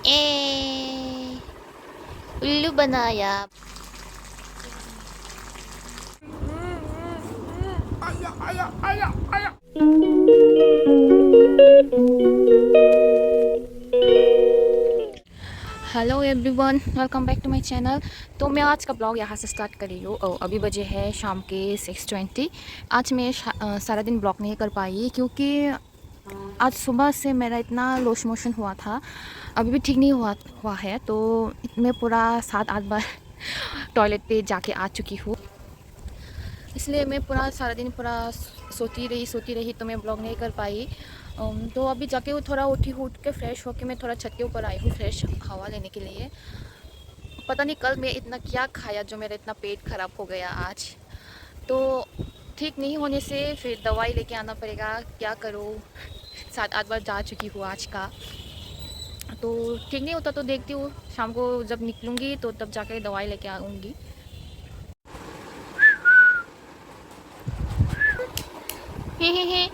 ए उल्लू बनाया। Hello everyone, welcome back to my channel. तो मैं आज का ब्लॉग यहाँ से स्टार्ट कर रही हूँ। अभी बजे है शाम के 6:20। आज मैं सारा दिन ब्लॉग नहीं कर पाई क्योंकि आज सुबह से मेरा इतना लूज मोशन हुआ था, अभी भी ठीक नहीं हुआ है। तो मैं पूरा 7-8 बार टॉयलेट पे जाके आ चुकी हूँ, इसलिए मैं पूरा सारा दिन पूरा सोती रही तो मैं ब्लॉग नहीं कर पाई। तो अभी जाके वो थोड़ा उठ के फ्रेश होके मैं थोड़ा छत के ऊपर आई हूँ फ्रेश हवा लेने के लिए। पता नहीं कल मैं इतना क्या खाया जो मेरा इतना पेट ख़राब हो गया आज। तो ठीक नहीं होने से फिर दवाई लेके आना पड़ेगा, क्या करूँ। 7-8 बार जा चुकी हूँ आज का। तो ठीक नहीं होता तो देखती हूँ, शाम को जब निकलूँगी तो तब जाके दवाई लेके आऊँगी। हे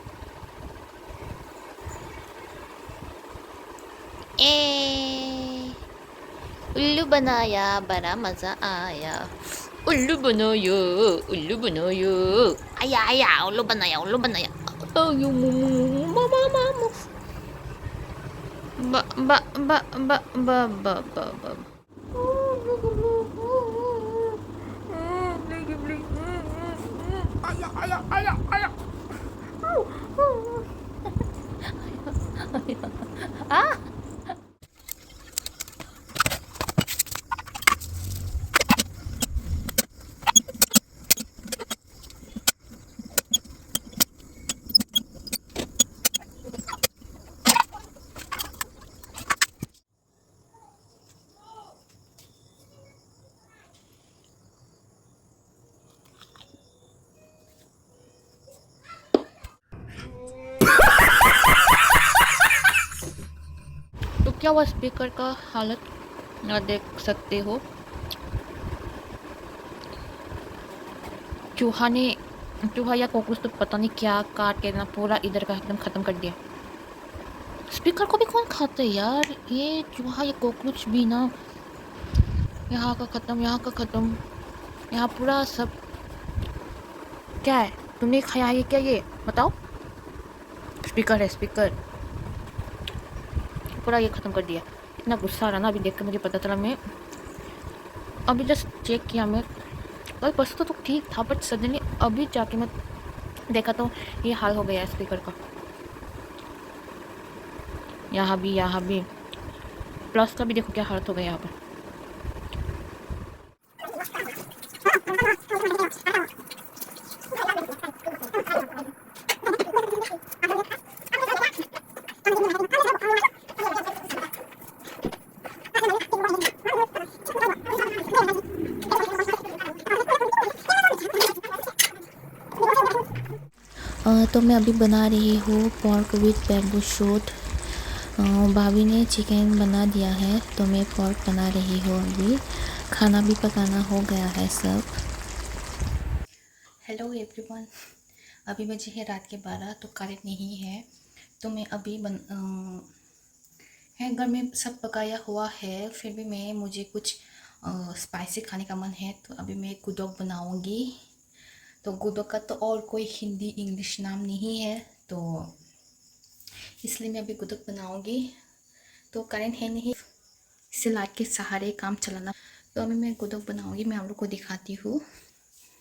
ए उल्लू बनाया, बड़ा मज़ा आया। उल्लू बनाया, उल्लू बनाया। आया आया, उल्लू बनाया, उल्लू बनाया। अयो मामा मामा। बा बा बा बा बा बा बा बा। आया आया आया आया। आ तो क्या हुआ, स्पीकर का हालत ना देख सकते हो। चूहा ने चूहा या कॉकरोच तो पता नहीं क्या काट के ना पूरा इधर का एकदम ख़त्म कर दिया। स्पीकर को भी कौन खाता है यार, ये चूहा या कॉकरोच भी ना। यहाँ का ख़त्म, यहाँ का ख़त्म, यहाँ पूरा सब। क्या है, तुमने खाया है क्या ये बताओ। स्पीकर है, स्पीकर पूरा ये ख़त्म कर दिया। इतना गुस्सा आ रहा ना अभी देख कर, मुझे पता चला। मैं अभी जस्ट चेक किया, मैं कल परसों तो ठीक था बट सडनली अभी जाके मैं देखा तो ये हाल हो गया है स्पीकर का। यहाँ भी प्लस का भी देखो क्या हालत हो गया यहाँ पर। तो मैं अभी बना रही हूँ पोर्क विद बैम्बू शूट। भाभी ने चिकन बना दिया है तो मैं पोर्क बना रही हूँ। अभी खाना भी पकाना हो गया है सब। हेलो एवरीवन, अभी बजे है रात के 12, तो करेंट नहीं है। तो मैं अभी है घर में सब पकाया हुआ है, फिर भी मुझे कुछ स्पाइसी खाने का मन है। तो अभी मैं गुडोक बनाऊँगी। तो गुडोक का तो और कोई हिंदी इंग्लिश नाम नहीं है, तो इसलिए मैं अभी गुडोक बनाऊंगी। तो करंट है नहीं, इससे लाइट के सहारे काम चलाना। तो अभी मैं गुडोक बनाऊंगी, मैं आप लोग को दिखाती हूँ।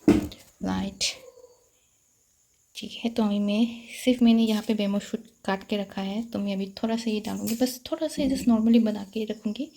लाइट ठीक है, तो अभी मैंने यहाँ पे बैम्बू शूट काट के रखा है, तो मैं अभी थोड़ा सा ये डालूंगी, बस थोड़ा सा जस्ट नॉर्मली बना के रखूँगी।